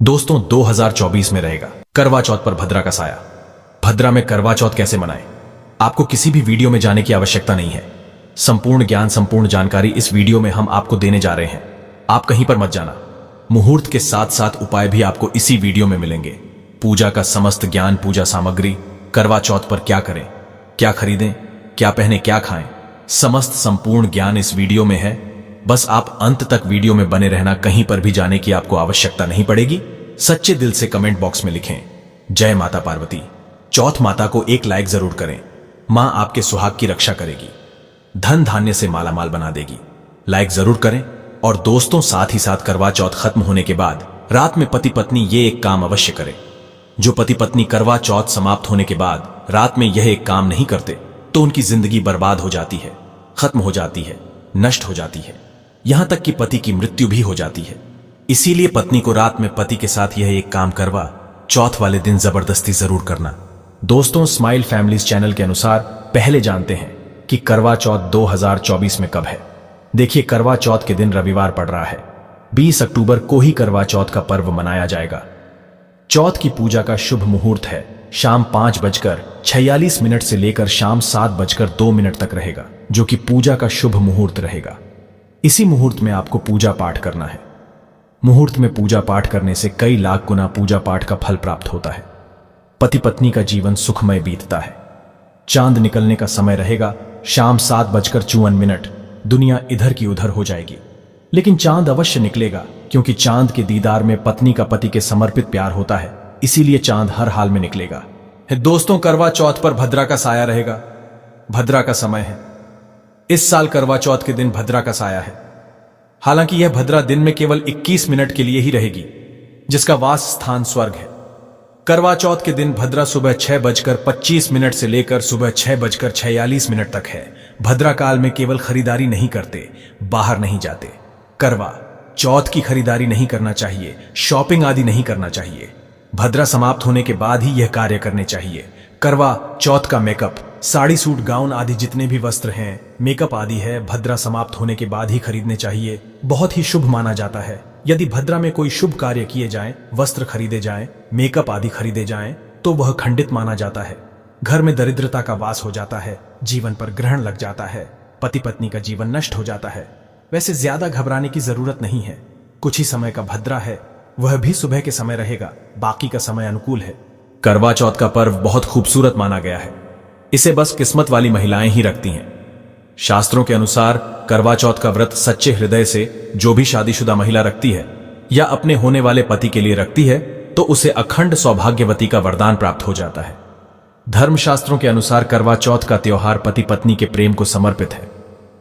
दोस्तों 2024 में रहेगा करवा चौथ पर भद्रा का साया। भद्रा में करवा चौथ कैसे मनाएं? आपको किसी भी वीडियो में जाने की आवश्यकता नहीं है। संपूर्ण ज्ञान, संपूर्ण जानकारी इस वीडियो में हम आपको देने जा रहे हैं। आप कहीं पर मत जाना। मुहूर्त के साथ साथ उपाय भी आपको इसी वीडियो में मिलेंगे। पूजा का समस्त ज्ञान, पूजा सामग्री, करवा चौथ पर क्या करें, क्या खरीदें, क्या पहने, क्या खाएं, समस्त संपूर्ण ज्ञान इस वीडियो में है। बस आप अंत तक वीडियो में बने रहना। कहीं पर भी जाने की आपको आवश्यकता नहीं पड़ेगी। सच्चे दिल से कमेंट बॉक्स में लिखें जय माता पार्वती। चौथ माता को एक लाइक जरूर करें। मां आपके सुहाग की रक्षा करेगी, धन धान्य से मालामाल बना देगी। लाइक जरूर करें। और दोस्तों, साथ ही साथ करवा चौथ खत्म होने के बाद रात में पति पत्नी ये एक काम अवश्य करें। जो पति पत्नी करवा चौथ समाप्त होने के बाद रात में यह एक काम नहीं करते तो उनकी जिंदगी बर्बाद हो जाती है, खत्म हो जाती है, नष्ट हो जाती है, यहां तक कि पति की मृत्यु भी हो जाती है। इसीलिए पत्नी को रात में पति के साथ यह एक काम करवा चौथ वाले दिन जबरदस्ती जरूर करना। दोस्तों, स्माइल फैमिलीज चैनल के अनुसार पहले जानते हैं कि करवा चौथ 2024 में कब है। देखिए, करवा चौथ के दिन रविवार पड़ रहा है। 20 अक्टूबर को ही करवा चौथ का पर्व मनाया जाएगा। चौथ की पूजा का शुभ मुहूर्त है शाम 5:46 से लेकर शाम 7:02 तक रहेगा, जो कि पूजा का शुभ मुहूर्त रहेगा। इसी मुहूर्त में आपको पूजा पाठ करना है। मुहूर्त में पूजा पाठ करने से कई लाख गुना पूजा पाठ का फल प्राप्त होता है। पति पत्नी का जीवन सुखमय बीतता है। चांद निकलने का समय रहेगा शाम 7:54। दुनिया इधर की उधर हो जाएगी, लेकिन चांद अवश्य निकलेगा, क्योंकि चांद के दीदार में पत्नी का पति के समर्पित प्यार होता है। इसीलिए चांद हर हाल में निकलेगा। दोस्तों, करवा चौथ पर भद्रा का साया रहेगा। भद्रा का समय है। इस साल करवा चौथ के दिन भद्रा का साया है। हालांकि यह भद्रा दिन में केवल 21 मिनट के लिए ही रहेगी, जिसका वास स्थान स्वर्ग है। करवा चौथ के दिन भद्रा सुबह 6:25 से लेकर सुबह 6:46 तक है। भद्रा काल में केवल खरीदारी नहीं करते, बाहर नहीं जाते। करवा चौथ की खरीदारी नहीं करना चाहिए, शॉपिंग आदि नहीं करना चाहिए। भद्रा समाप्त होने के बाद ही यह कार्य करने चाहिए। करवा चौथ का मेकअप, साड़ी, सूट, गाउन आदि जितने भी वस्त्र हैं, मेकअप आदि है, भद्रा समाप्त होने के बाद ही खरीदने चाहिए। बहुत ही शुभ माना जाता है। यदि भद्रा में कोई शुभ कार्य किए जाएं, वस्त्र खरीदे जाएं, मेकअप आदि खरीदे जाएं, तो वह खंडित माना जाता है। घर में दरिद्रता का वास हो जाता है, जीवन पर ग्रहण लग जाता है, पति पत्नी का जीवन नष्ट हो जाता है। वैसे ज्यादा घबराने की जरूरत नहीं है। कुछ ही समय का भद्रा है, वह भी सुबह के समय रहेगा, बाकी का समय अनुकूल है। करवा चौथ का पर्व बहुत खूबसूरत माना गया है। इसे बस किस्मत वाली महिलाएं ही रखती हैं। शास्त्रों के अनुसार करवा चौथ का व्रत सच्चे हृदय से जो भी शादीशुदा महिला रखती है या अपने होने वाले पति के लिए रखती है, तो उसे अखंड सौभाग्यवती का वरदान प्राप्त हो जाता है। धर्मशास्त्रों के अनुसार करवा चौथ का त्योहार पति पत्नी के प्रेम को समर्पित है।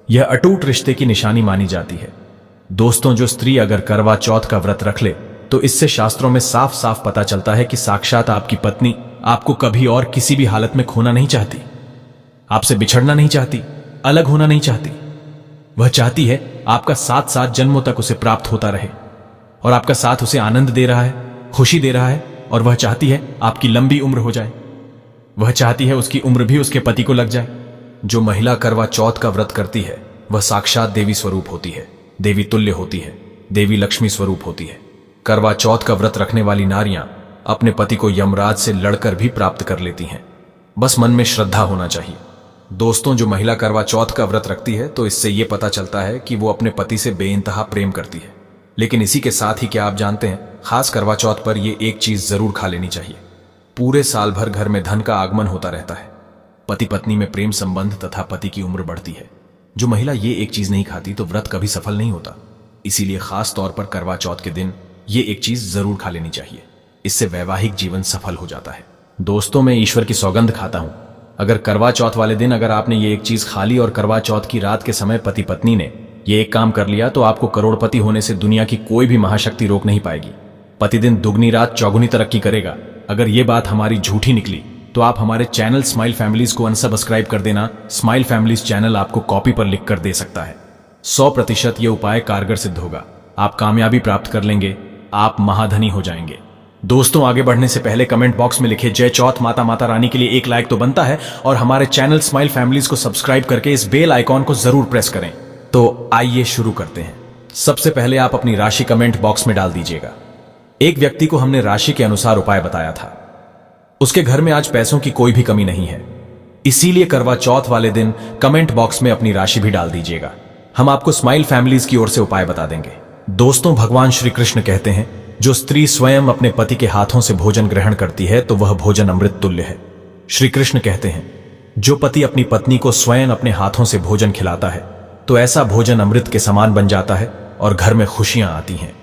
यह अटूट रिश्ते की निशानी मानी जाती है। दोस्तों, जो स्त्री अगर करवा चौथ का व्रत रख ले तो इससे शास्त्रों में साफ साफ पता चलता है कि साक्षात आपकी पत्नी आपको कभी और किसी भी हालत में खोना नहीं चाहती, आपसे बिछड़ना नहीं चाहती, अलग होना नहीं चाहती। वह चाहती है आपका साथ साथ जन्मों तक उसे प्राप्त होता रहे, और आपका साथ उसे आनंद दे रहा है, खुशी दे रहा है, और वह चाहती है आपकी लंबी उम्र हो जाए। वह चाहती है उसकी उम्र भी उसके पति को लग जाए। जो महिला करवा चौथ का व्रत करती है वह साक्षात देवी स्वरूप होती है, देवी तुल्य होती है, देवी लक्ष्मी स्वरूप होती है। करवा चौथ का व्रत रखने वाली नारियां अपने पति को यमराज से लड़कर भी प्राप्त कर लेती हैं। बस मन में श्रद्धा होना चाहिए। दोस्तों, जो महिला करवा चौथ का व्रत रखती है तो इससे यह पता चलता है कि वो अपने पति से बेइंतहा प्रेम करती है। लेकिन इसी के साथ ही क्या आप जानते हैं, खास करवा चौथ पर यह एक चीज जरूर खा लेनी चाहिए। पूरे साल भर घर में धन का आगमन होता रहता है। पति पत्नी में प्रेम संबंध तथा पति की उम्र बढ़ती है। जो महिला ये एक चीज नहीं खाती तो व्रत कभी सफल नहीं होता। इसीलिए खास तौर पर करवा चौथ के दिन ये एक चीज जरूर खा लेनी चाहिए। इससे वैवाहिक जीवन सफल हो जाता है। दोस्तों, मैं ईश्वर की सौगंध खाता हूं, अगर करवा चौथ वाले दिन अगर आपने ये एक चीज खा ली और करवा चौथ की रात के समय पति पत्नी ने ये एक काम कर लिया, तो आपको करोड़पति होने से दुनिया की कोई भी महाशक्ति रोक नहीं पाएगी। प्रतिदिन दुगनी रात चौगुनी तरक्की करेगा। अगर ये बात हमारी झूठी निकली तो आप हमारे चैनल स्माइल फैमिलीज को अनसब्सक्राइब कर देना। स्माइल फैमिलीज चैनल आपको कॉपी पर लिख कर दे सकता है। 100% ये उपाय कारगर सिद्ध होगा। आप कामयाबी प्राप्त कर लेंगे, आप महाधनी हो जाएंगे। दोस्तों, आगे बढ़ने से पहले कमेंट बॉक्स में लिखे जय चौथ माता माता रानी के लिए एक लाइक तो बनता है, और हमारे चैनल स्माइल फैमिलीज को सब्सक्राइब करके इस बेल आइकॉन को जरूर प्रेस करें। तो आइए शुरू करते हैं। सबसे पहले आप अपनी राशि कमेंट बॉक्स में डाल दीजिएगा। एक व्यक्ति को हमने राशि के अनुसार उपाय बताया था। उसके घर में आज पैसों की कोई भी कमी नहीं है। इसीलिए करवा चौथ वाले दिन कमेंट बॉक्स में अपनी राशि भी डाल दीजिएगा। हम आपको स्माइल फैमिलीज की ओर से उपाय बता देंगे। दोस्तों, भगवान श्री कृष्ण कहते हैं, जो स्त्री स्वयं अपने पति के हाथों से भोजन ग्रहण करती है तो वह भोजन अमृत तुल्य है। श्री कृष्ण कहते हैं, जो पति अपनी पत्नी को स्वयं अपने हाथों से भोजन खिलाता है तो ऐसा भोजन अमृत के समान बन जाता है और घर में खुशियां आती हैं।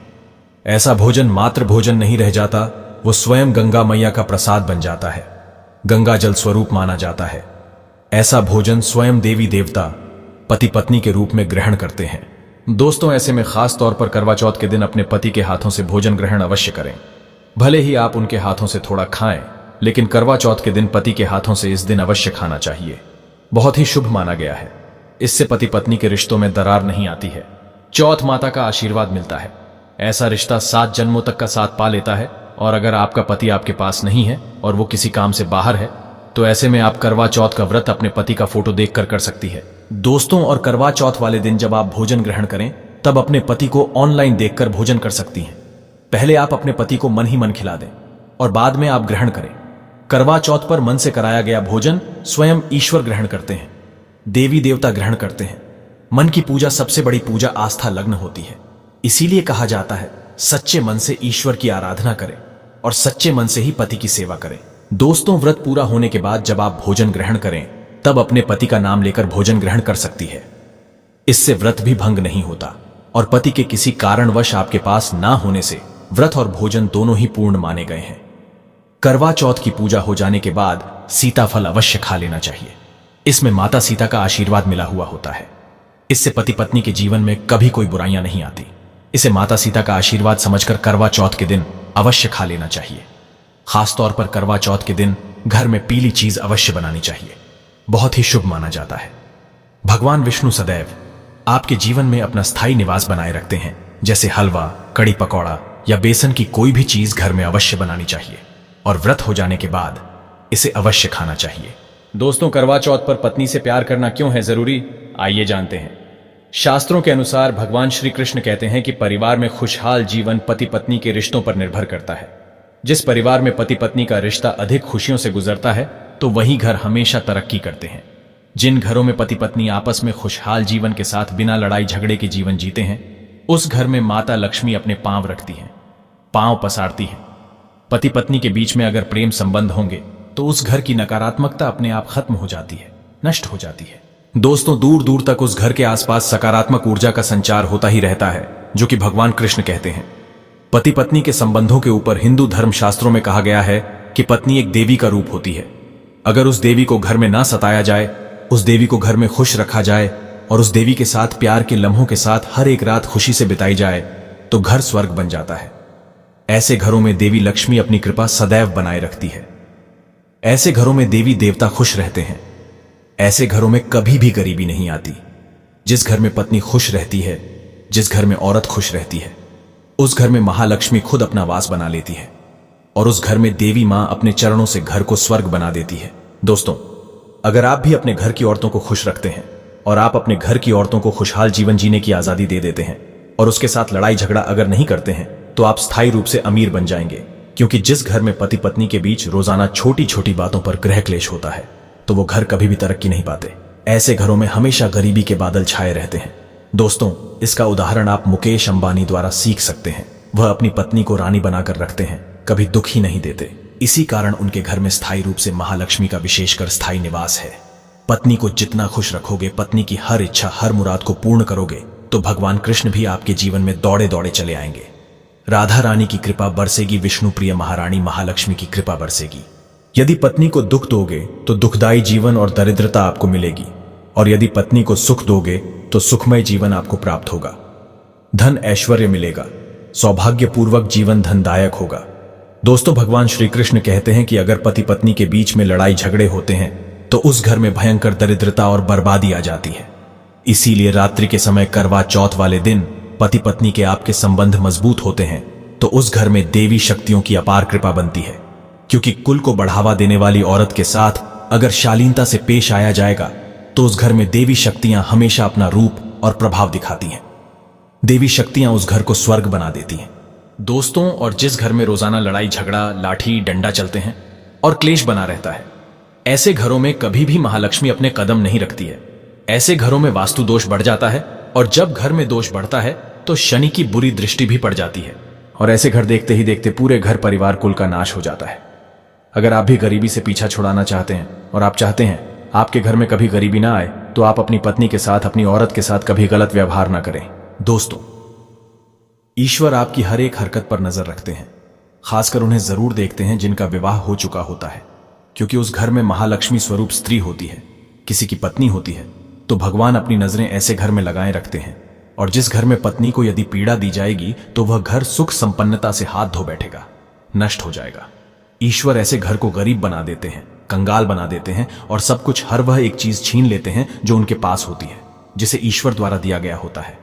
ऐसा भोजन मात्र भोजन नहीं रह जाता, वो स्वयं गंगा मैया का प्रसाद बन जाता है, गंगा जल स्वरूप माना जाता है। ऐसा भोजन स्वयं देवी देवता पति पत्नी के रूप में ग्रहण करते हैं। दोस्तों, ऐसे में खास तौर पर करवा चौथ के दिन अपने पति के हाथों से भोजन ग्रहण अवश्य करें। भले ही आप उनके हाथों से थोड़ा खाएं, लेकिन करवा चौथ के दिन पति के हाथों से इस दिन अवश्य खाना चाहिए। बहुत ही शुभ माना गया है। इससे पति पत्नी के रिश्तों में दरार नहीं आती है। चौथ माता का आशीर्वाद मिलता है। ऐसा रिश्ता 7 जन्मों तक का साथ पा लेता है। और अगर आपका पति आपके पास नहीं है और वो किसी काम से बाहर है तो ऐसे में आप करवा चौथ का व्रत अपने पति का फोटो देखकर कर सकती है। दोस्तों, और करवा चौथ वाले दिन जब आप भोजन ग्रहण करें तब अपने पति को ऑनलाइन देखकर भोजन कर सकती हैं। पहले आप अपने पति को मन ही मन खिला दें और बाद में आप ग्रहण करें। करवा चौथ पर मन से कराया गया भोजन स्वयं ईश्वर ग्रहण करते हैं, देवी देवता ग्रहण करते हैं। मन की पूजा सबसे बड़ी पूजा आस्था लग्न होती है। इसीलिए कहा जाता है, सच्चे मन से ईश्वर की आराधना करें और सच्चे मन से ही पति की सेवा करें। दोस्तों, व्रत पूरा होने के बाद जब आप भोजन ग्रहण करें तब अपने पति का नाम लेकर भोजन ग्रहण कर सकती है। इससे व्रत भी भंग नहीं होता और पति के किसी कारणवश आपके पास ना होने से व्रत और भोजन दोनों ही पूर्ण माने गए हैं। करवा चौथ की पूजा हो जाने के बाद सीताफल अवश्य खा लेना चाहिए। इसमें माता सीता का आशीर्वाद मिला हुआ होता है। इससे पति पत्नी के जीवन में कभी कोई बुराइयां नहीं आती। इसे माता सीता का आशीर्वाद समझकर करवा चौथ के दिन अवश्य खा लेना चाहिए। खासतौर पर करवा चौथ के दिन घर में पीली चीज अवश्य बनानी चाहिए। बहुत ही शुभ माना जाता है। भगवान विष्णु सदैव आपके जीवन में अपना स्थायी निवास बनाए रखते हैं। जैसे हलवा, कड़ी पकौड़ा या बेसन की कोई भी चीज घर में अवश्य बनानी चाहिए और व्रत हो जाने के बाद इसे अवश्य खाना चाहिए। दोस्तों, करवा चौथ पर पत्नी से प्यार करना क्यों है जरूरी, आइए जानते हैं। शास्त्रों के अनुसार भगवान श्री कृष्ण कहते हैं कि परिवार में खुशहाल जीवन पति पत्नी के रिश्तों पर निर्भर करता है। जिस परिवार में पति पत्नी का रिश्ता अधिक खुशियों से गुजरता है तो वही घर हमेशा तरक्की करते हैं। जिन घरों में पति पत्नी आपस में खुशहाल जीवन के साथ बिना लड़ाई झगड़े के जीवन जीते हैं, उस घर में माता लक्ष्मी अपने पांव रखती हैं, पांव पसारती हैं। पति पत्नी के बीच में अगर प्रेम संबंध होंगे तो उस घर की नकारात्मकता अपने आप खत्म हो जाती है, नष्ट हो जाती है। दोस्तों, दूर दूर तक उस घर के आसपास सकारात्मक ऊर्जा का संचार होता ही रहता है, जो कि भगवान कृष्ण कहते हैं। पति पत्नी के संबंधों के ऊपर हिंदू धर्म शास्त्रों में कहा गया है कि पत्नी एक देवी का रूप होती है। अगर उस देवी को घर में ना सताया जाए, उस देवी को घर में खुश रखा जाए और उस देवी के साथ प्यार के लम्हों के साथ हर एक रात खुशी से बिताई जाए तो घर स्वर्ग बन जाता है। ऐसे घरों में देवी लक्ष्मी अपनी कृपा सदैव बनाए रखती है। ऐसे घरों में देवी देवता खुश रहते हैं। ऐसे घरों में कभी भी गरीबी नहीं आती। जिस घर में पत्नी खुश रहती है, जिस घर में औरत खुश रहती है, उस घर में महालक्ष्मी खुद अपना वास बना लेती है और उस घर में देवी मां अपने चरणों से घर को स्वर्ग बना देती है। दोस्तों, अगर आप भी अपने घर की औरतों को खुश रखते हैं और आप अपने घर की औरतों को खुशहाल जीवन जीने की आजादी दे देते हैं और उसके साथ लड़ाई झगड़ा अगर नहीं करते हैं तो आप स्थायी रूप से अमीर बन जाएंगे। क्योंकि जिस घर में पति पत्नी के बीच रोजाना छोटी छोटी बातों पर गृह क्लेश होता है तो वो घर कभी भी तरक्की नहीं पाते। ऐसे घरों में हमेशा गरीबी के बादल छाए रहते हैं। दोस्तों, इसका उदाहरण आप मुकेश अंबानी द्वारा सीख सकते हैं। वह अपनी पत्नी को रानी बनाकर रखते हैं, कभी दुख ही नहीं देते। इसी कारण उनके घर में स्थायी रूप से महालक्ष्मी का विशेषकर स्थायी निवास है। पत्नी को जितना खुश रखोगे, पत्नी की हर इच्छा हर मुराद को पूर्ण करोगे तो भगवान कृष्ण भी आपके जीवन में दौड़े दौड़े चले आएंगे। राधा रानी की कृपा बरसेगी, विष्णु प्रिय महारानी महालक्ष्मी की कृपा बरसेगी। यदि पत्नी को दुख दोगे तो दुखदायी जीवन और दरिद्रता आपको मिलेगी और यदि पत्नी को सुख दोगे तो सुखमय जीवन आपको प्राप्त होगा। धन ऐश्वर्य मिलेगा, सौभाग्यपूर्वक जीवन धनदायक होगा। दोस्तों, भगवान श्री कृष्ण कहते हैं कि अगर पति पत्नी के बीच में लड़ाई झगड़े होते हैं तो उस घर में भयंकर दरिद्रता और बर्बादी आ जाती है। इसीलिए रात्रि के समय करवा चौथ वाले दिन पति पत्नी के आपके संबंध मजबूत होते हैं तो उस घर में देवी शक्तियों की अपार कृपा बनती है। क्योंकि कुल को बढ़ावा देने वाली औरत के साथ अगर शालीनता से पेश आया जाएगा तो उस घर में देवी शक्तियां हमेशा अपना रूप और प्रभाव दिखाती हैं। देवी शक्तियां उस घर को स्वर्ग बना देती हैं। दोस्तों, और जिस घर में रोजाना लड़ाई झगड़ा, लाठी डंडा चलते हैं और क्लेश बना रहता है, ऐसे घरों में कभी भी महालक्ष्मी अपने कदम नहीं रखती है। ऐसे घरों में वास्तु दोष बढ़ जाता है, और जब घर में दोष बढ़ता है तो शनि की बुरी दृष्टि भी पड़ जाती है, और ऐसे घर देखते ही देखते पूरे घर परिवार कुल का नाश हो जाता है। अगर आप भी गरीबी से पीछा छुड़ाना चाहते हैं और आप चाहते हैं आपके घर में कभी गरीबी ना आए, तो आप अपनी पत्नी के साथ, अपनी औरत के साथ कभी गलत व्यवहार ना करें। दोस्तों, ईश्वर आपकी हर एक हरकत पर नजर रखते हैं। खासकर उन्हें जरूर देखते हैं जिनका विवाह हो चुका होता है, क्योंकि उस घर में महालक्ष्मी स्वरूप स्त्री होती है, किसी की पत्नी होती है। तो भगवान अपनी नजरें ऐसे घर में लगाए रखते हैं, और जिस घर में पत्नी को यदि पीड़ा दी जाएगी तो वह घर सुख संपन्नता से हाथ धो बैठेगा, नष्ट हो जाएगा। ईश्वर ऐसे घर को गरीब बना देते हैं, कंगाल बना देते हैं, और सब कुछ, हर वह एक चीज छीन लेते हैं जो उनके पास होती है, जिसे ईश्वर द्वारा दिया गया होता है।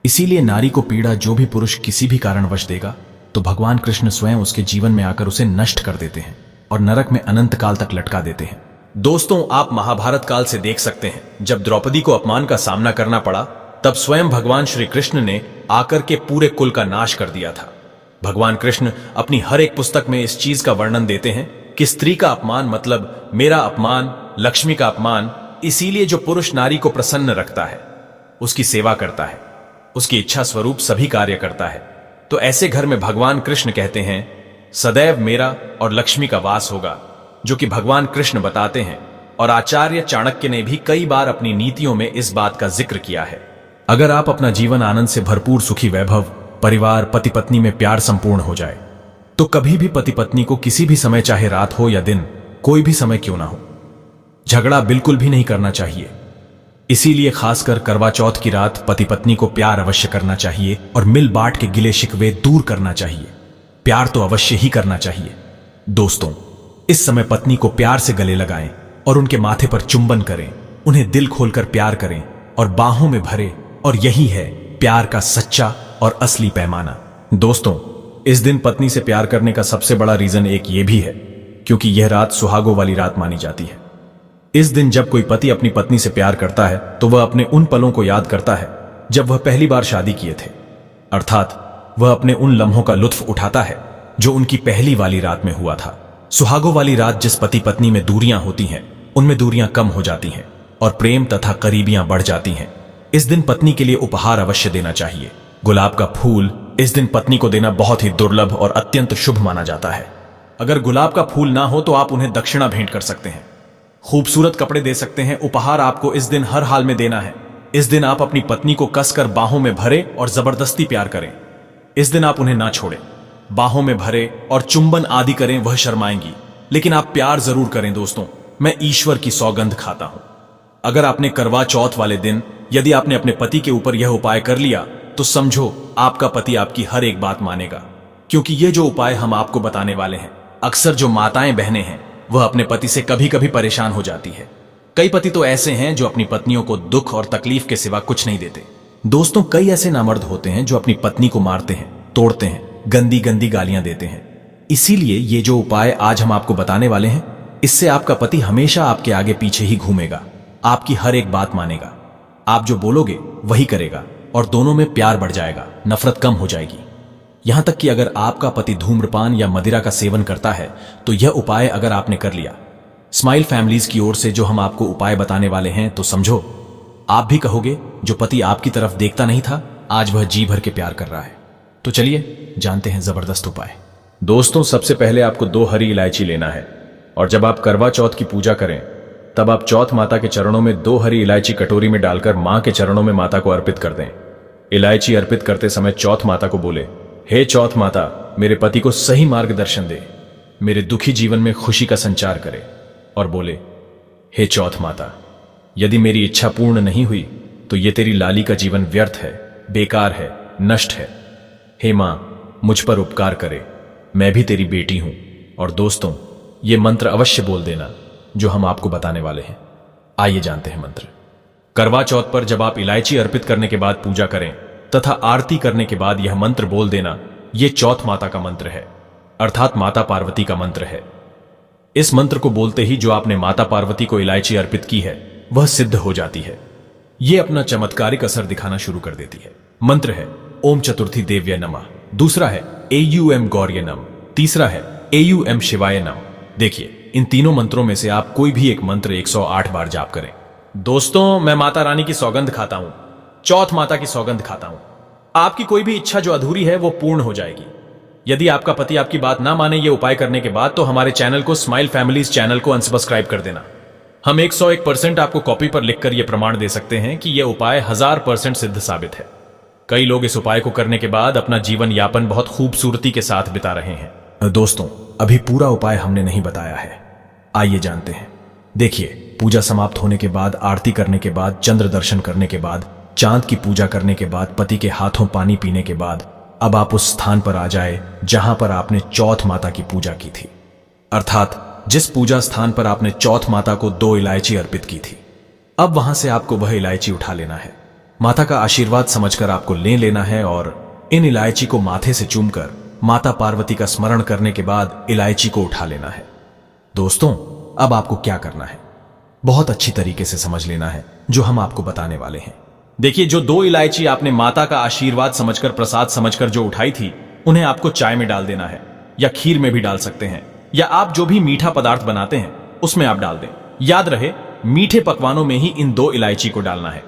इसीलिए नारी को पीड़ा जो भी पुरुष किसी भी कारणवश देगा, तो भगवान कृष्ण स्वयं उसके जीवन में आकर उसे नष्ट कर देते हैं और नरक में अनंत काल तक लटका देते हैं। दोस्तों, आप महाभारत काल से देख सकते हैं, जब द्रौपदी को अपमान का सामना करना पड़ा, तब स्वयं भगवान श्री कृष्ण ने आकर के पूरे कुल का नाश कर दिया था। भगवान कृष्ण अपनी हर एक पुस्तक में इस चीज का वर्णन देते हैं कि स्त्री का अपमान मतलब मेरा अपमान, लक्ष्मी का अपमान। इसीलिए जो पुरुष नारी को प्रसन्न रखता है, उसकी सेवा करता है, उसकी इच्छा स्वरूप सभी कार्य करता है, तो ऐसे घर में भगवान कृष्ण कहते हैं सदैव मेरा और लक्ष्मी का वास होगा, जो कि भगवान कृष्ण बताते हैं। और आचार्य चाणक्य ने भी कई बार अपनी नीतियों में इस बात का जिक्र किया है। अगर आप अपना जीवन आनंद से भरपूर, सुखी, वैभव, परिवार, पति पत्नी में प्यार संपूर्ण हो जाए, तो कभी भी पति पत्नी को किसी भी समय, चाहे रात हो या दिन, कोई भी समय क्यों ना हो, झगड़ा बिल्कुल भी नहीं करना चाहिए। इसीलिए खासकर करवा चौथ की रात पति पत्नी को प्यार अवश्य करना चाहिए और मिल बांट के गिले शिकवे दूर करना चाहिए। प्यार तो अवश्य ही करना चाहिए। दोस्तों, इस समय पत्नी को प्यार से गले लगाएं और उनके माथे पर चुंबन करें, उन्हें दिल खोलकर प्यार करें और बाहों में भरें, और यही है प्यार का सच्चा और असली पैमाना। दोस्तों, इस दिन पत्नी से प्यार करने का सबसे बड़ा रीजन एक ये भी है, क्योंकि यह रात सुहागों वाली रात मानी जाती है। इस दिन जब कोई पति अपनी पत्नी से प्यार करता है, तो वह अपने उन पलों को याद करता है जब वह पहली बार शादी किए थे, अर्थात वह अपने उन लम्हों का लुत्फ उठाता है जो उनकी पहली वाली रात में हुआ था। सुहागों वाली रात जिस पति पत्नी में दूरियां होती हैं, उनमें दूरियां कम हो जाती हैं और प्रेम तथा करीबियां बढ़ जाती हैं। इस दिन पत्नी के लिए उपहार अवश्य देना चाहिए। गुलाब का फूल इस दिन पत्नी को देना बहुत ही दुर्लभ और अत्यंत शुभ माना जाता है। अगर गुलाब का फूल ना हो तो आप उन्हें दक्षिणा भेंट कर सकते हैं, खूबसूरत कपड़े दे सकते हैं। उपहार आपको इस दिन हर हाल में देना है। इस दिन आप अपनी पत्नी को कसकर बाहों में भरे और जबरदस्ती प्यार करें। इस दिन आप उन्हें ना छोड़ें, बाहों में भरे और चुंबन आदि करें, वह शर्माएंगी, लेकिन आप प्यार जरूर करें। दोस्तों, मैं ईश्वर की सौगंध खाता हूं, अगर आपने करवा चौथ वाले दिन यदि आपने अपने पति के ऊपर यह उपाय कर लिया, तो समझो आपका पति आपकी हर एक बात मानेगा। क्योंकि ये जो उपाय हम आपको बताने वाले हैं, अक्सर जो माताएं बहनें हैं, वह अपने पति से कभी कभी परेशान हो जाती है। कई पति तो ऐसे हैं जो अपनी पत्नियों को दुख और तकलीफ के सिवा कुछ नहीं देते। दोस्तों, कई ऐसे नामर्द होते हैं जो अपनी पत्नी को मारते हैं, तोड़ते हैं, गंदी गंदी गालियां देते हैं। इसीलिए ये जो उपाय आज हम आपको बताने वाले हैं, इससे आपका पति हमेशा आपके आगे पीछे ही घूमेगा, आपकी हर एक बात मानेगा, आप जो बोलोगे वही करेगा, और दोनों में प्यार बढ़ जाएगा, नफरत कम हो जाएगी। यहां तक कि अगर आपका पति धूम्रपान या मदिरा का सेवन करता है, तो यह उपाय अगर आपने कर लिया स्माइल फैमिलीज की ओर से जो हम आपको उपाय बताने वाले हैं, तो समझो आप भी कहोगे जो पति आपकी तरफ देखता नहीं था, आज वह जी भर के प्यार कर रहा है। तो चलिए जानते हैं जबरदस्त उपाय। दोस्तों, सबसे पहले आपको 2 हरी इलायची लेना है, और जब आप करवा चौथ की पूजा करें, तब आप चौथ माता के चरणों में 2 हरी इलायची कटोरी में डालकर मां के चरणों में माता को अर्पित कर दें। इलायची अर्पित करते समय चौथ माता को बोले, हे चौथ माता, मेरे पति को सही मार्गदर्शन दे, मेरे दुखी जीवन में खुशी का संचार करे। और बोले, हे चौथ माता, यदि मेरी इच्छा पूर्ण नहीं हुई तो ये तेरी लाली का जीवन व्यर्थ है, बेकार है, नष्ट है। हे मां, मुझ पर उपकार करे, मैं भी तेरी बेटी हूं। और दोस्तों, ये मंत्र अवश्य बोल देना जो हम आपको बताने वाले हैं। आइए जानते हैं मंत्र। करवा चौथ पर जब आप इलायची अर्पित करने के बाद पूजा करें तथा आरती करने के बाद यह मंत्र बोल देना, यह चौथ माता का मंत्र है, अर्थात माता पार्वती का मंत्र है। इस मंत्र को बोलते ही जो आपने माता पार्वती को इलायची अर्पित की है, वह सिद्ध हो जाती है। यह अपना चमत्कारिक असर दिखाना शुरू कर देती है। मंत्र है ओम चतुर्थी देव्य नमः। दूसरा है AUM गौर्य नम, तीसरा है AUM शिवाय नम। देखिए, इन तीनों मंत्रों में से आप कोई भी एक मंत्र 108 बार जाप करें। दोस्तों, मैं माता रानी की सौगंध खाता हूं, चौथ माता की सौगंध खाता हूं, आपकी कोई भी इच्छा जो अधूरी है वो पूर्ण हो जाएगी। यदि आपका पति आपकी बात ना माने ये उपाय करने के बाद, तो हमारे चैनल को, स्माइल फैमिलीज चैनल को अनसब्सक्राइब कर देना। हम 101% आपको कॉपी पर लिखकर यह प्रमाण दे सकते हैं कि यह उपाय 1000% सिद्ध साबित है। कई लोग इस उपाय को करने के बाद अपना जीवन यापन बहुत खूबसूरती के साथ बिता रहे हैं। दोस्तों, अभी पूरा उपाय हमने नहीं बताया है, आइए जानते हैं। देखिए, पूजा समाप्त होने के बाद, आरती करने के बाद, चंद्र दर्शन करने के बाद, चांद की पूजा करने के बाद, पति के हाथों पानी पीने के बाद, अब आप उस स्थान पर आ जाए जहां पर आपने चौथ माता की पूजा की थी। अर्थात जिस पूजा स्थान पर आपने चौथ माता को 2 इलायची अर्पित की थी। अब वहां से आपको वह इलायची उठा लेना है, माता का आशीर्वाद समझकर आपको ले लेना है और इन इलायची को माथे से चूमकर माता पार्वती का स्मरण करने के बाद इलायची को उठा लेना है। दोस्तों, अब आपको क्या करना है, बहुत अच्छी तरीके से समझ लेना है जो हम आपको बताने वाले हैं। देखिए, जो 2 इलायची आपने माता का आशीर्वाद समझकर, प्रसाद समझकर जो उठाई थी, उन्हें आपको चाय में डाल देना है, या खीर में भी डाल सकते हैं, या आप जो भी मीठा पदार्थ बनाते हैं उसमें आप डाल दें। याद रहे, मीठे पकवानों में ही इन 2 इलायची को डालना है।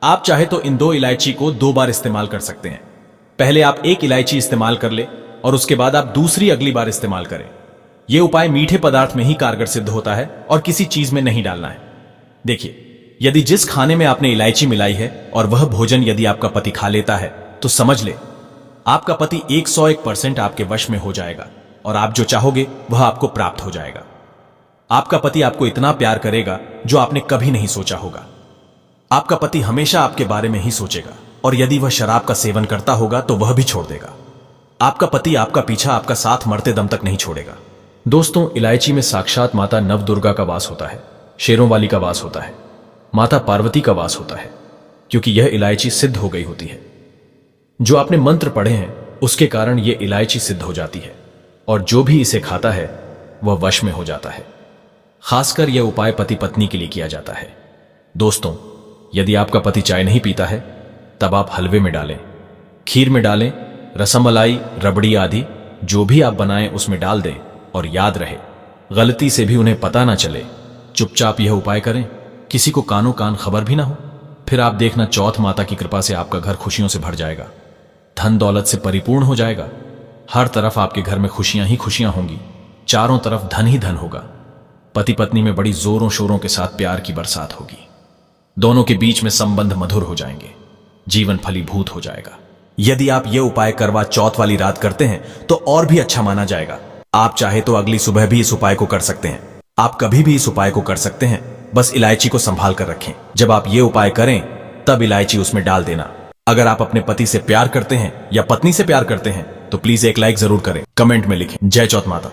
आप चाहे तो इन 2 इलायची को 2 बार इस्तेमाल कर सकते हैं। पहले आप 1 इलायची इस्तेमाल कर ले और उसके बाद आप दूसरी अगली बार इस्तेमाल करें। यह उपाय मीठे पदार्थ में ही कारगर सिद्ध होता है और किसी चीज में नहीं डालना है। देखिए, यदि जिस खाने में आपने इलायची मिलाई है और वह भोजन यदि आपका पति खा लेता है, तो समझ ले आपका पति 101% आपके वश में हो जाएगा और आप जो चाहोगे वह आपको प्राप्त हो जाएगा। आपका पति आपको इतना प्यार करेगा जो आपने कभी नहीं सोचा होगा। आपका पति हमेशा आपके बारे में ही सोचेगा और यदि वह शराब का सेवन करता होगा तो वह भी छोड़ देगा। आपका पति आपका पीछा, आपका साथ मरते दम तक नहीं छोड़ेगा। दोस्तों, इलायची में साक्षात माता नवदुर्गा का वास होता है, शेरों वाली का वास होता है, माता पार्वती का वास होता है, क्योंकि यह इलायची सिद्ध हो गई होती है। जो आपने मंत्र पढ़े हैं उसके कारण यह इलायची सिद्ध हो जाती है और जो भी इसे खाता है वह वश में हो जाता है। खासकर यह उपाय पति पत्नी के लिए किया जाता है। दोस्तों, यदि आपका पति चाय नहीं पीता है, तब आप हलवे में डालें, खीर में डालें, रसमलाई, रबड़ी आदि जो भी आप बनाएं उसमें डाल दें और याद रहे, गलती से भी उन्हें पता ना चले। चुपचाप यह उपाय करें, किसी को कानों कान खबर भी ना हो। फिर आप देखना, चौथ माता की कृपा से आपका घर खुशियों से भर जाएगा, धन दौलत से परिपूर्ण हो जाएगा। हर तरफ आपके घर में खुशियां ही खुशियां होंगी, चारों तरफ धन ही धन होगा। पति पत्नी में बड़ी जोरों शोरों के साथ प्यार की बरसात होगी, दोनों के बीच में संबंध मधुर हो जाएंगे, जीवन फलीभूत हो जाएगा। यदि आप यह उपाय करवा चौथ वाली रात करते हैं तो और भी अच्छा माना जाएगा। आप चाहे तो अगली सुबह भी इस उपाय को कर सकते हैं, आप कभी भी इस उपाय को कर सकते हैं। बस इलायची को संभाल कर रखें। जब आप ये उपाय करें तब इलायची उसमें डाल देना। अगर आप अपने पति से प्यार करते हैं या पत्नी से प्यार करते हैं तो प्लीज एक लाइक जरूर करें, कमेंट में लिखें जय चौथ माता।